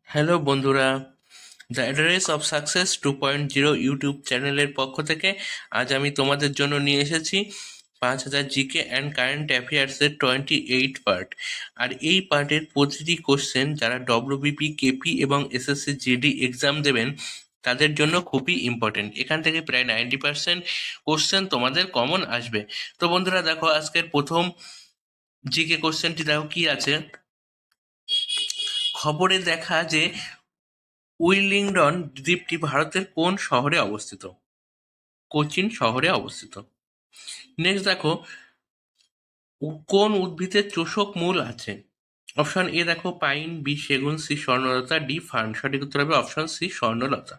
Hello বন্ধুরা, the address of success 2.0 YouTube চ্যানেলের পক্ষ থেকে আজ আমি তোমাদের জন্য নিয়ে এসেছি 5000 জিকে অ্যান্ড কারেন্ট অ্যাফেয়ার্সের 28 পার্ট। আর এই পার্টের প্রতিটি কোশ্চেন যারা ডব্লিউবিপি, কেপি এবং এসএসসি জিডি এক্সাম দেবেন তাদের জন্য খুবই ইম্পর্টেন্ট। এখান থেকে প্রায় 90% কোশ্চেন তোমাদের কমন আসবে। তো বন্ধুরা দেখো, আজকের প্রথম জিকে কোশ্চেনটি দেখো কি আছে। খবরে দেখা যে উইলিংডন দ্বীপটি ভারতের কোন শহরে অবস্থিত? কোচিন শহরে অবস্থিত। নেক্সট দেখো, কোন উদ্ভিদের চোষক মূল আছে? অপশন এ দেখো পাইন, বি সেগুন, সি স্বর্ণলতা, ডি ফার্ন। সঠিক উত্তর হবে অপশন সি স্বর্ণলতা।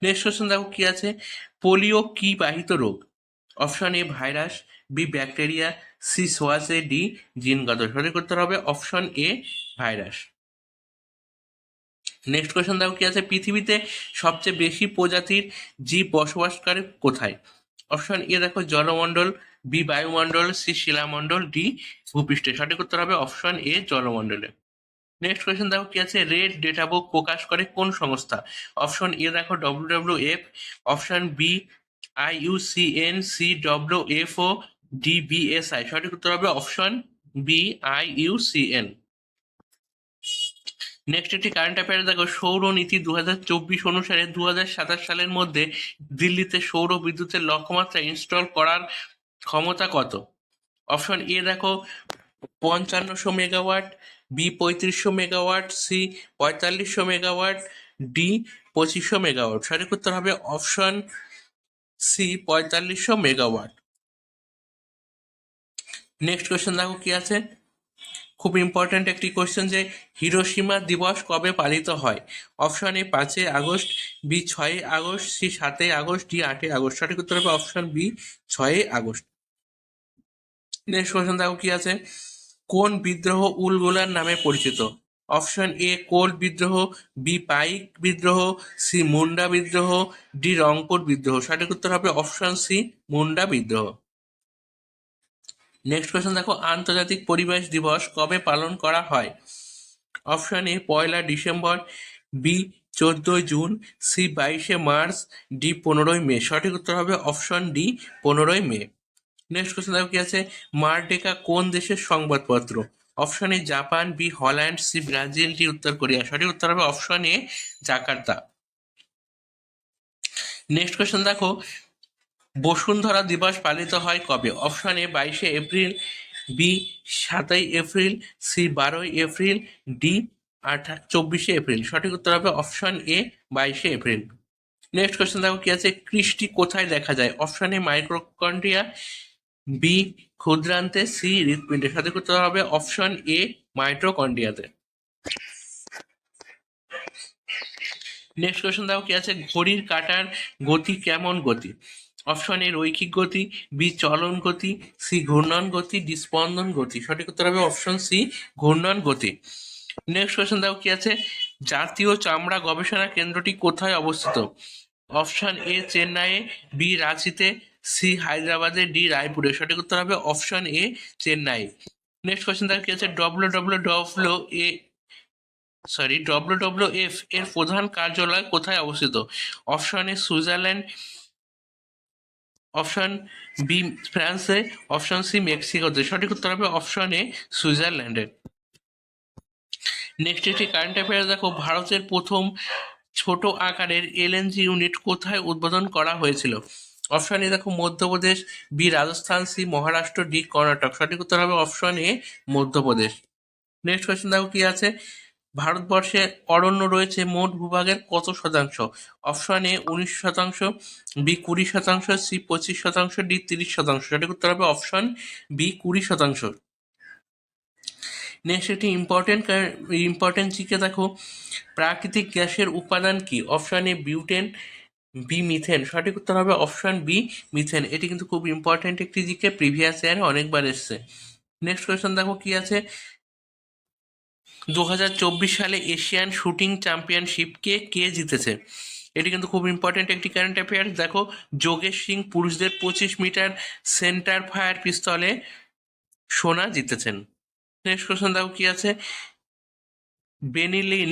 নেক্সট কোশ্চেন দেখো কি আছে। পোলিও কি বাহিত রোগ? Option A virus, B bacteria, C সোয়াসে, ডি জিনগত। সঠিক উত্তর হবে option A virus. Next question দেখো কি আছে। পৃথিবীতে সবচেয়ে বেশি প্রজাতির জীব বসবাস করে কোথায়? অপশন এ দেখো জলমণ্ডল, বি বায়ুমণ্ডল, সি শিলামণ্ডল, ডি ভূপৃষ্ঠে। সঠিক উত্তর হবে অপশন এ জলমণ্ডলে। নেক্সট কোয়েশ্চন দেখো কি আছে। রেড ডেটা বুক প্রকাশ করে কোন সংস্থা? অপশন এ দেখো WWF, option B IUCN, C WFO, D BSI. সঠিক উত্তর হবে অপশন বি আইইউসিএন। নেক্সট একটি কারেন্ট অ্যাফেয়ার দেখো। সৌর নীতি 2024 অনুসারে 2027 সালের মধ্যে দিল্লিতে সৌর বিদ্যুতের লক্ষ্যমাত্রা ইনস্টল করার ক্ষমতা কত? অপশন এ দেখো 5500 megawatt, B 3500 megawatt, C 4500 megawatt, D 2500 megawatt. সঠিক উত্তর হবে option C 4500 megawatt. Next question দেখো কি আছে। খুব ইম্পর্ট্যান্ট একটি কোয়েশ্চেন যে হিরোশিমা দিবস কবে পালিত হয়? Option A 5 August, B 6 August, C 7 August, D 8 August. সঠিক উত্তর হবে option B 6 August. Next question দেখো কি আছে। কোন বিদ্রোহ উলগুলার নামে পরিচিত? অপশন এ কোল বিদ্রোহ, বি পাইক বিদ্রোহ, সি মুন্ডা বিদ্রোহ, ডি রংপুর বিদ্রোহ। সঠিক উত্তর হবে অপশন সি মুন্ডা বিদ্রোহ। নেক্সট কোয়েশ্চেন দেখো। আন্তর্জাতিক পরিবেশ দিবস কবে পালন করা হয়? Option A 1 December, B 14 June, C 22 March, D 15ই মে। সঠিক উত্তর হবে অপশন ডি 15ই মে। নেক্সট কোশ্চেন দেখো কি আছে। মারডেকা কোন দেশের সংবাদপত্র? Option A Japan, B Holland, C Brazil, D উত্তর কোরিয়া। সঠিক উত্তর হবে option A Jakarta. Next question দেখো। বসুন্ধরা দিবস পালিত হয় কবে? Option A 22 April, B 7 April, C 12 April, D 24 April. সঠিক উত্তর হবে option A 22 April. Next question দেখো কি আছে। কৃষ্টি কোথায় দেখা যায়? অপশন এ মাইক্রোকন্ড্রিয়া, বি ক্ষুদ্রান্তে, সি হৃৎপিণ্ডে। সঠিক উত্তর হবে অপশন এ মাইক্রোকন্ড্রিয়াতে। নেক্সট কোয়েশ্চেন দেখো কি আছে। ঘড়ির কাঁটার গতি কেমন গতি? অপশন এ রৈখিক গতি, বি চলন গতি, সি ঘূর্ণন গতি, ডি স্পন্দন গতি। সঠিক উত্তর হবে অপশন সি ঘূর্ণন গতি। নেক্সট কোয়েশ্চেন দেখো কি আছে। জাতীয় চামড়া গবেষণা কেন্দ্রটি কোথায় অবস্থিত? অপশন এ চেন্নাইয়ে, বি রাঁচিতে, সি হায়দ্রাবাদে, ডি রায়পুরে। সঠিক উত্তর হবে option A Chennai. Next question দেখো কি আছে। ডব্লিউডব্লিউএফ এর প্রধান কার্যালয় কোথায় অবস্থিত? Option A Switzerland, option B ফ্রান্সে, অপশন সি মেক্সিকোতে। সঠিক উত্তর হবে অপশন এ সুইজারল্যান্ডে। নেক্সট একটি কারেন্ট অ্যাফেয়ার দেখো। ভারতের প্রথম ছোট আকারের এলএনজি ইউনিট কোথায় উদ্বোধন করা হয়েছিল? অপশন এ দেখো Madhya Pradesh, B Rajasthan, C Maharashtra, D Karnataka. সঠিক উত্তর হবে option A Madhya Pradesh. Next question দেখো কি আছে। ভারতবর্ষে অরণ্য রয়েছে মোট ভূভাগের কত শতাংশ? Option A 19%, B 20%, C 25%, D 30%। সঠিক উত্তর হবে অপশন বি 20%। নেক্সট একটি ইম্পর্টেন্ট জিকে দেখো। প্রাকৃতিক গ্যাসের উপাদান কি? Option A butane, B methane. সঠিক উত্তর হবে অপশন বি মিথেন। এটি কিন্তু খুব ইম্পর্টেন্ট একটি জিকে, প্রিভিয়াস ইয়ারে অনেকবার এসছে। নেক্সট কোয়েশ্চেন দেখো কি আছে। 2024 সালে এশিয়ান শুটিং চ্যাম্পিয়নশিপ কে জিতেছে? এটি কিন্তু খুব ইম্পর্টেন্ট একটি কারেন্ট অ্যাফেয়ার্স দেখো। যোগেশ সিং পুরুষদের 25 মিটার সেন্টার ফায়ার পিস্তলে সোনা জিতেছেন। নেক্সট কোয়েশ্চেন দেখো কি আছে। বেনিলিন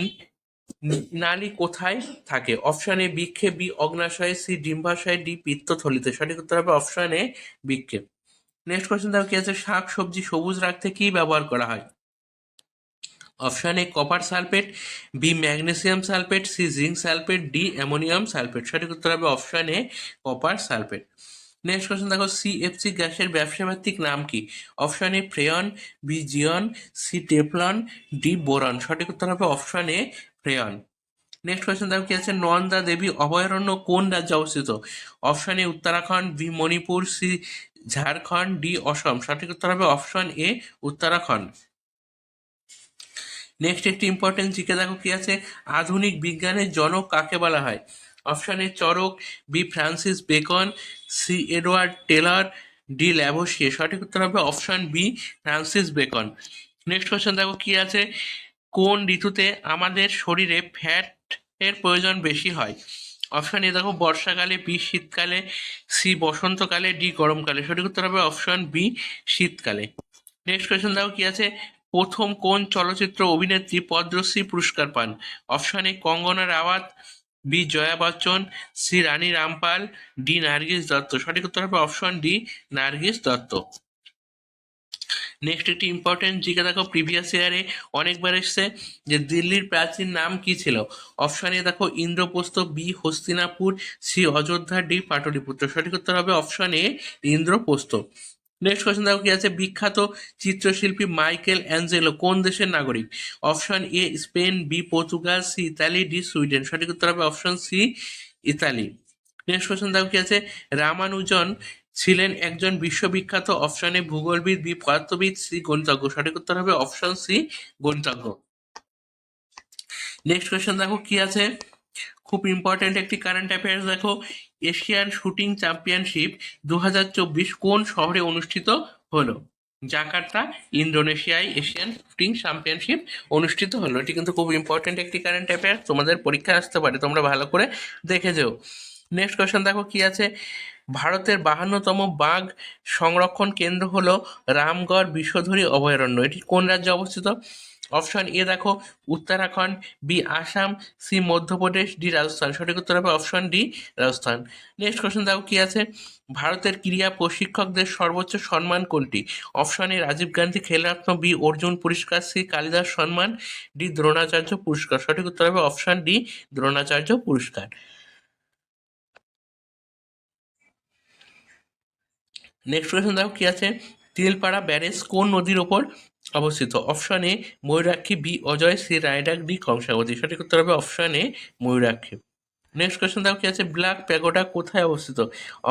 নালী কোথায় থাকে? অপশন এ বৃক্ষে, বি অগ্নাশয়ে, সি ডিম্বাশয়ে, ডি পিত্তথলিতে। সঠিক উত্তর হবে অপশন এ বৃক্ষে। নেক্সট কোয়েশ্চেন দেখো কি আছে, শাক সবজি সবুজ রাখতে কি ব্যবহার করা হয়? Option A copper sulphate, B magnesium sulphate, C zinc sulphate, D ammonium sulphate. সঠিক উত্তর হবে option A copper sulphate. Next question দেখো, সিএফসি গ্যাসের ব্যবসা ভিত্তিক নাম কি? অপশন এ ফ্রেয়ন, বি জিয়ন, সি টেফলন, ডি বোরন। সঠিক উত্তর হবে option A freon. Next question দেখো কি আছে, নন্দা দেবী অভয়ারণ্য কোন রাজ্যে অবস্থিত? Option A Uttarakhand, B Manipur, C Jharkhand, D Assam. সঠিক উত্তর হবে অপশন এ উত্তরাখণ্ড। নেক্সট একটি ইম্পর্টেন্ট জিকে দেখো কি আছে, আধুনিক বিজ্ঞানের জনক কাকে বলা হয়? Option A Charak, B Francis Bacon, C Edward Taylor, D Lavoisier. সঠিক উত্তর হবে option B Francis Bacon. Next question দেখো কি আছে, কোন ঋতুতে আমাদের শরীরে ফ্যাট এর প্রয়োজন বেশি হয়? অপশন এ দেখো বর্ষাকালে, বি শীতকালে, সি বসন্তকালে, ডি গরমকালে। সঠিক উত্তর হবে অপশন বি শীতকালে। নেক্সট কোয়েশ্চেন দেখো কি আছে, প্রথম কোন চলচ্চিত্র অভিনেত্রী পদ্মশ্রী পুরস্কার পান? Option A Kangana Rawat, B Jaya Bachchan, C Rani Rampal, D Nargis Dutt. সঠিক উত্তর হবে option D Nargis Dutt. Next একটি ইম্পর্টেন্ট জিকে দেখো, প্রিভিয়াস ইয়ারে অনেকবার এসছে যে দিল্লির প্রাচীন নাম কি ছিল? অপশন এ দেখো Indraprastha, B Hastinapur, C Ayodhya, D Pataliputra. সঠিক উত্তর হবে option A Indraprastha. Next question দেখো কি আছে, বিখ্যাত চিত্রশিল্পী মাইকেল অ্যাঞ্জেলো কোন দেশের নাগরিক? Option A Spain, B Portugal, C Italy, D Sweden. সঠিক উত্তর হবে option C Italy. Next question দেখো কি আছে, রামানুজন ছিলেন একজন বিশ্ববিখ্যাত। অপশন এ ভূগোলবিদ, বি পদার্থবিদ, সি গণিতজ্ঞ। সঠিক উত্তর হবে অপশন সি গণিতজ্ঞ। নেক্সট কোয়েশ্চেন দেখো কি আছে, খুব ইম্পর্টেন্ট একটি কারেন্ট অ্যাফেয়ার্স দেখো, এশিয়ান শুটিং চ্যাম্পিয়নশিপ 2024 কোন শহরে অনুষ্ঠিত হলো? জাকার্তা, ইন্দোনেশিয়ায় এশিয়ান শুটিং চ্যাম্পিয়নশিপ অনুষ্ঠিত হলো। এটি কিন্তু খুব ইম্পর্টেন্ট একটি কারেন্ট অ্যাফেয়ার্স, তোমাদের পরীক্ষা আসতে পারে, তোমরা ভালো করে দেখে যেও। নেক্সট কোয়েশ্চেন দেখো কি আছে, ভারতের 52তম বাঘ সংরক্ষণ কেন্দ্র হলো রামগড় বিষধরী অভয়ারণ্য। এটি কোন রাজ্যে অবস্থিত? অপশন এ দেখো Uttarakhand, B Assam, C Madhya Pradesh, D Rajasthan. সঠিক উত্তর হবে option D Rajasthan. Next question দেখো কি আছে, ভারতের ক্রীড়া প্রশিক্ষকদের সর্বোচ্চ সম্মান কোনটি? Option A Rajiv Gandhi Khel Ratna, B Arjun পুরস্কার, সি কালিদাস সম্মান, ডি দ্রোণাচার্য পুরস্কার। সঠিক উত্তর হবে অপশন ডি দ্রোণাচার্য পুরস্কার। নেক্সট কোয়েশ্চেন দেখো কি আছে, তিলপাড়া ব্যারেজ কোন নদীর ওপর অবস্থিত? Option A Mayurakshi, B Ajay, C Raidak, D Kangsabati. সঠিক উত্তর হবে option A Mayurakshi. Next question দেখো কি আছে, ব্ল্যাক প্যাগোডা কোথায় অবস্থিত?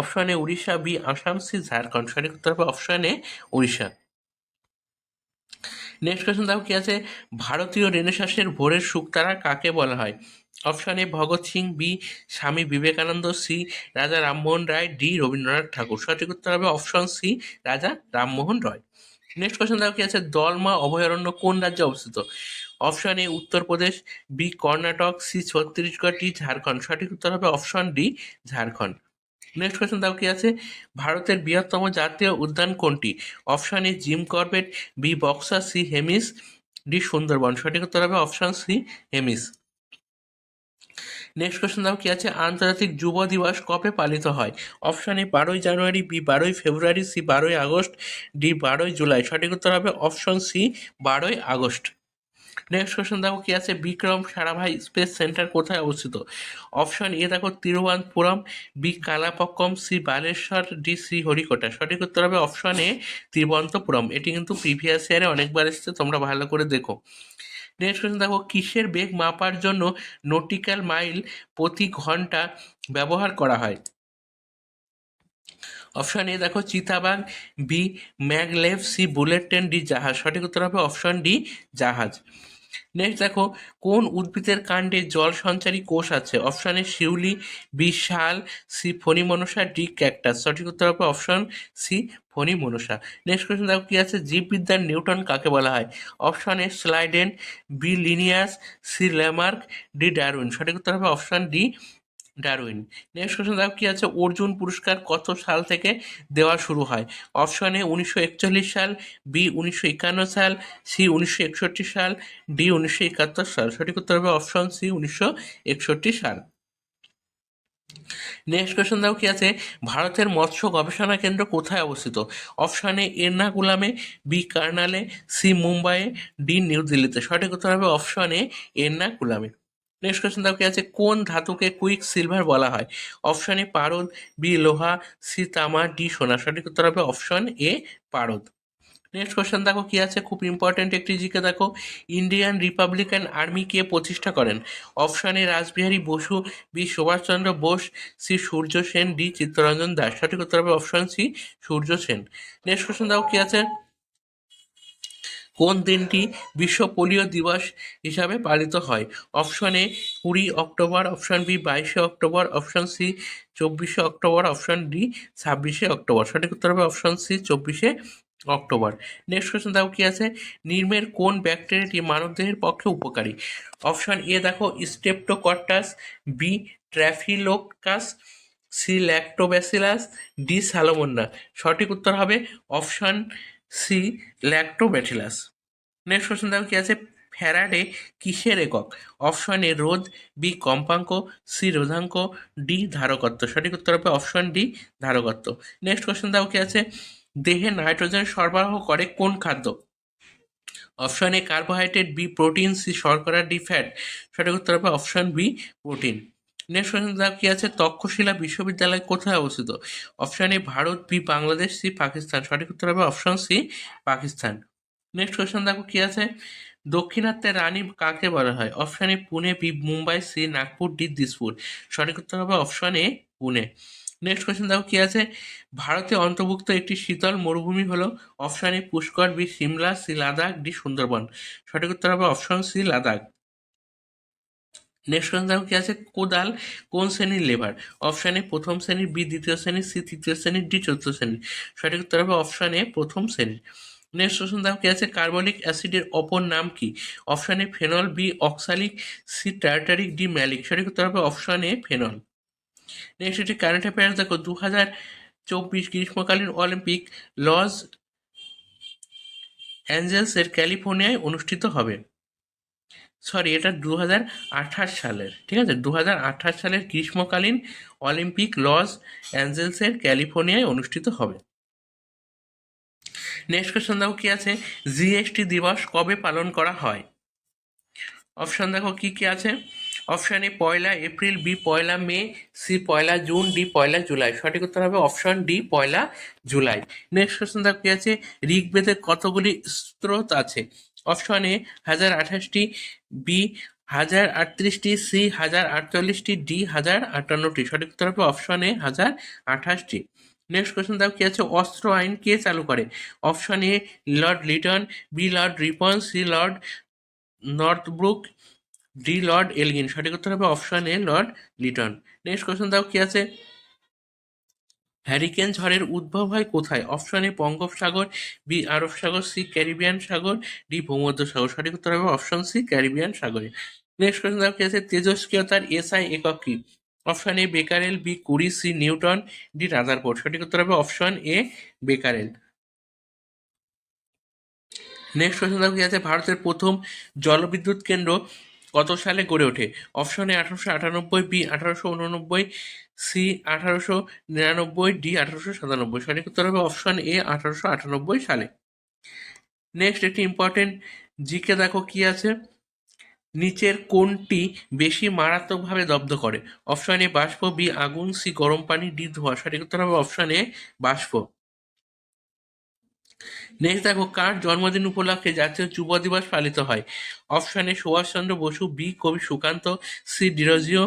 Option A Orissa, B Assam, C Jharkhand. সঠিক উত্তর হবে option A Orissa. Next question দেখো কি আছে, ভারতীয় রেনেসাঁসের ভোরের শুকতারা কাকে বলা হয়? Option A Bhagat Singh, B Swami Vivekananda, C Raja Rammohan Roy, D Rabindranath Thakur. সঠিক উত্তর হবে অপশন সি রাজা রামমোহন রায়। নেক্সট কোয়েশ্চেন দেখো কি আছে, দলমা অভয়ারণ্য কোন রাজ্যে অবস্থিত? Option A Uttar Pradesh, B Karnataka, C Chhattisgarh, D Jharkhand. সঠিক উত্তর হবে option D Jharkhand. Next question দেখো কি আছে, ভারতের বৃহত্তম জাতীয় উদ্যান কোনটি? Option A Jim Corbett, B Buxa, C Hemis, D Sundarban. সঠিক উত্তর হবে option C Hemis. Next question দেখো কি আছে, আন্তর্জাতিক যুব দিবস কবে পালিত হয়? Option A 12 January, B 12 February, C 12 August, D 12 July. সঠিক উত্তর হবে option C 12 August. Next question দেখো কি আছে, বিক্রম সারাভাই স্পেস সেন্টার কোথায় অবস্থিত? অপশন এ দেখো Thiruvananthapuram, B Kalpakkam, C Baleshwar, D Sriharikota. সঠিক উত্তর হবে অপশন এ তিরুবনন্তপুরম। এটি কিন্তু প্রিভিয়াস ইয়ারে অনেকবার এসেছে, তোমরা ভালো করে দেখো। নেক্সট কোয়েশ্চেন দেখো, কিসের বেগ মাপার জন্য নটিক্যাল মাইল প্রতি ঘন্টা ব্যবহার করা হয়? অপশন এ দেখো চিতাবাঘ, B maglev, C bullet train, D জাহাজ। সঠিক উত্তর হবে অপশন ডি জাহাজ। নেক্সট দেখো, কোন উদ্ভিদের কাণ্ডে জল সঞ্চারী কোষ আছে? অপশন এ শিউলি, বি শাল, সি ফণিমনসা, ডি ক্যাকটাস। সঠিক উত্তর হবে অপশন সি ফণিমনসা। নেক্সট কোয়েশ্চেন দেখো কি আছে, জীববিদ্যার নিউটন কাকে বলা হয়? Option A Schleiden, B Linnaeus, C Lamarck, D Darwin. সঠিক উত্তর হবে option D Darwin. Next question দেখো কি আছে, অর্জুন পুরস্কার কত সাল থেকে দেওয়া শুরু হয়? অপশন এ 1941 সাল, বি 1951 সাল, সি 1961 সাল, ডি 1971 সাল। সঠিক উত্তর হবে অপশন সি 1961 সাল। নেক্সট কোয়েশ্চেন দাও কি আছে, ভারতের মৎস্য গবেষণা কেন্দ্র কোথায় অবস্থিত? অপশন এ এর্নাকুলামে, বি কার্নালে, সি মুম্বাইয়ে, ডি নিউ দিল্লিতে। সঠিক উত্তর হবে অপশন এ এর্নাকুলামে। নেক্সট কোয়েশ্চেন দাও কি আছে, কোন ধাতুকে কুইক সিলভার বলা হয়? অপশন এ পারদ, বি লোহা, সি তামা, ডি সোনা। সঠিক উত্তর হবে অপশন এ পারদ। নেক্সট কোশ্চেন দেখো কি আছে, খুব ইম্পর্টেন্ট একটি জিকে দেখো, ইন্ডিয়ান রিপাবলিকান আর্মি কে প্রতিষ্ঠা করেন? Option A Rashbehari Bose, B Subhash Chandra Bose, C Surya Sen, D Chittaranjan Das. সঠিক উত্তর হবে option C Surya Sen. Next question দেখো কি আছে, কোন দিনটি বিশ্ব পোলিও দিবস হিসাবে পালিত হয়? Option A 20 October, option B 22 October, option C 24 October, option D 26 October. সঠিক উত্তর হবে option C 24 October. Next question দেখো কি আছে, নির্মের কোন ব্যাকটেরিয়াটি মানবদেহের পক্ষে উপকারী? অপশন এ দেখো Streptococcus, B Staphylococcus, C Lactobacillus, D Salmonella. সঠিক উত্তর হবে option C Lactobacillus. Next question দেখো কি আছে, ফ্যারাডে কিসের একক? অপশন এ রোধ, বি কম্পাঙ্ক, সি রোধাঙ্ক, ডি ধারকত্ব। সঠিক উত্তর হবে অপশন ডি ধারকত্ব। নেক্সট কোশ্চেন দেখো কি আছে, দেহে নাইট্রোজেন সরবরাহ করে কোন খাদ্য? Option A carbohydrate, B protein, C শর্করা, ডি ফ্যাট। সঠিক উত্তর হবে option B protein. Next question দেখো কি আছে, তক্ষশিলা বিশ্ববিদ্যালয় কোথায় অবস্থিত? Option A Bharat, B Bangladesh, C Pakistan. সঠিক উত্তর হবে option C Pakistan. Next question দেখো কি আছে, দক্ষিণাত্যের রানী কাকে বলা হয়? Option A Pune, B Mumbai, C Nagpur, D Dispur. সঠিক উত্তর হবে option A Pune. Next question দেখো কি আছে, ভারতে অন্তর্ভুক্ত একটি শীতল মরুভূমি হলো? Option A Pushkar, B Simla, C Ladakh, D Sundarban. সঠিক উত্তর হবে option C Ladakh. Next question দেখো কি আছে, কোদাল কোন শ্রেণীর লেবার? অপশন এ প্রথম শ্রেণীর, বি দ্বিতীয় শ্রেণীর, সি তৃতীয় শ্রেণীর, ডি চতুর্থ শ্রেণীর। সঠিক উত্তর হবে অপশন এ প্রথম শ্রেণীর। নেক্সট কোশ্চেন দেখো কি আছে, কার্বনিক অ্যাসিডের অপর নাম কি? Option A phenol, B oxalic, C tartaric, D malic. সঠিক উত্তর হবে অপশন এ ফেনল। নেক্সট এটি কারেন্ট অ্যাফেয়ার্স দেখো, 2024 গ্রীষ্মকালীন অলিম্পিক লস অ্যাঞ্জেলসের ক্যালিফোর্নিয়ায় অনুষ্ঠিত হবে। সরি, এটা 2028 সালের, ঠিক আছে, 2028 সালের গ্রীষ্মকালীন অলিম্পিক লস অ্যাঞ্জেলসের ক্যালিফোর্নিয়ায় অনুষ্ঠিত হবে। নেক্সট কোয়েশ্চেন দেখো কি আছে, জিএসটি দিবস কবে পালন করা হয়? অপশন দেখো কি কি আছে, option A 1 April, B 1 May, C 1 June, D 1 July. সঠিক উত্তর হবে option D 1 July. Next question দেখো কি আছে, ঋগ্বেদের কতগুলি স্ত্রোত আছে? অপশন এ 1028টি, বি 1038টি, সি 1048টি, ডি 1058টি। সঠিক উত্তর হবে অপশন এ 1028টি। নেক্সট কোয়েশ্চেন দেখো কি আছে, অস্ত্র আইন কে চালু করে? Option A Lord Lytton, B Lord Ripon, C Lord Northbrook, D Lord Elgin. সঠিক উত্তর হবে option A Lord Liton. Next question দাও কি আছে, হ্যারিকেন ঝড়ের উদ্ভব হয় কোথায়? অপশন এ বঙ্গোপসাগর, বি আরব সাগর, সি ক্যারিবিয়ান সাগর, ডি ভূমধ্যসাগর। সঠিক উত্তর হবে অপশন সি ক্যারিবিয়ান সাগরে। নেক্সট কোয়েশ্চেন দাও কি আছে, তেজস্ক্রিয়তার এসআই একক কি? Option A becquerel, B curie, C newton, D rutherford. সঠিক উত্তর হবে option A becquerel. Next question দেখো কি আছে, ভারতের প্রথম জলবিদ্যুৎ কেন্দ্র কত সালে গড়ে ওঠে? Option A 1898, B 1889, C 1899, D 1897। সঠিক উত্তর হবে অপশন এ 1898 সালে। নেক্সট একটি ইম্পর্টেন্ট জিকে দেখো কি আছে, নিচের কোনটি বেশি মারাত্মকভাবে দগ্ধ করে? অপশন এ বাষ্প, বি আগুন, সি গরম পানি, ডি ধোঁয়া। সঠিক উত্তর হবে অপশন এ বাষ্প। নেক্সট দেখো, কার জন্মদিন উপলক্ষে জাতীয় যুব দিবস পালিত হয়? Option A Subhash Chandra Bose, B কবি Sukanta, C Derozio,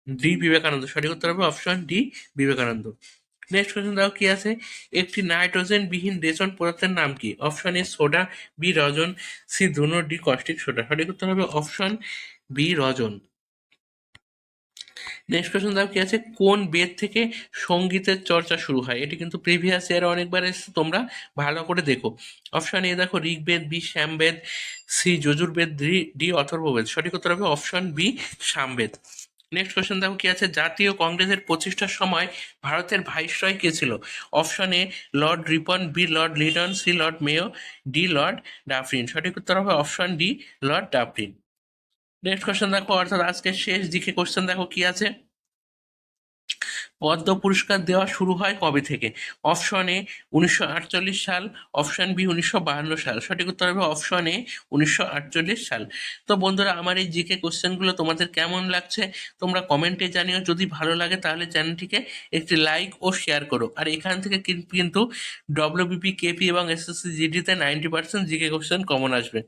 D Vivekananda. সঠিক উত্তর হবে option D Vivekananda. Next question দেখো কি আছে, একটি নাইট্রোজেন বিহীন রেচন পদার্থের নাম কি? অপশন এ সোডা, বি রজন, সি ধুনো, ডি কস্টিক সোডা। সঠিক উত্তর হবে অপশন বি রজন। নেক্সট কোয়েশ্চেন দেখো কি আছে, কোন বেদ থেকে সঙ্গীতের চর্চা শুরু হয়? এটি কিন্তু প্রিভিয়াস ইয়ারে অনেকবার এসেছে, তোমরা ভালো করে দেখো। অপশন এ দেখো Rigveda, B Samaveda, C Yajurveda, D Atharvaveda. সঠিক উত্তর হবে option B Samaveda. Next question দেখো কি আছে, জাতীয় কংগ্রেসের প্রতিষ্ঠার সময় ভারতের ভাইসরয় কে ছিল? Option A lord Ripon, B lord Lytton, C lord Mayo, D lord Dufferin. সঠিক উত্তর হবে option D lord Dufferin. Next question দেখো, অর্থাৎ আজকের শেষ জিকে কোয়েশ্চেন দেখো কি আছে, পদ্ম পুরস্কার দেওয়া শুরু হয় কবে থেকে? অপশন এ 1948 সাল, অপশন বি 1952 সাল। সঠিক উত্তর হবে অপশন এ 1948 সাল। তো বন্ধুরা, আমার এই জিকে কোশ্চেনগুলো তোমাদের কেমন লাগছে তোমরা কমেন্টে জানিও। যদি ভালো লাগে তাহলে চ্যানেলটিকে একটি লাইক ও শেয়ার করো। আর এখান থেকে কিন্তু ডব্লিউবিপি, কেপি এবং এসএসসি জিডিতে 90% জিকে কোশ্চেন কমন আসবে।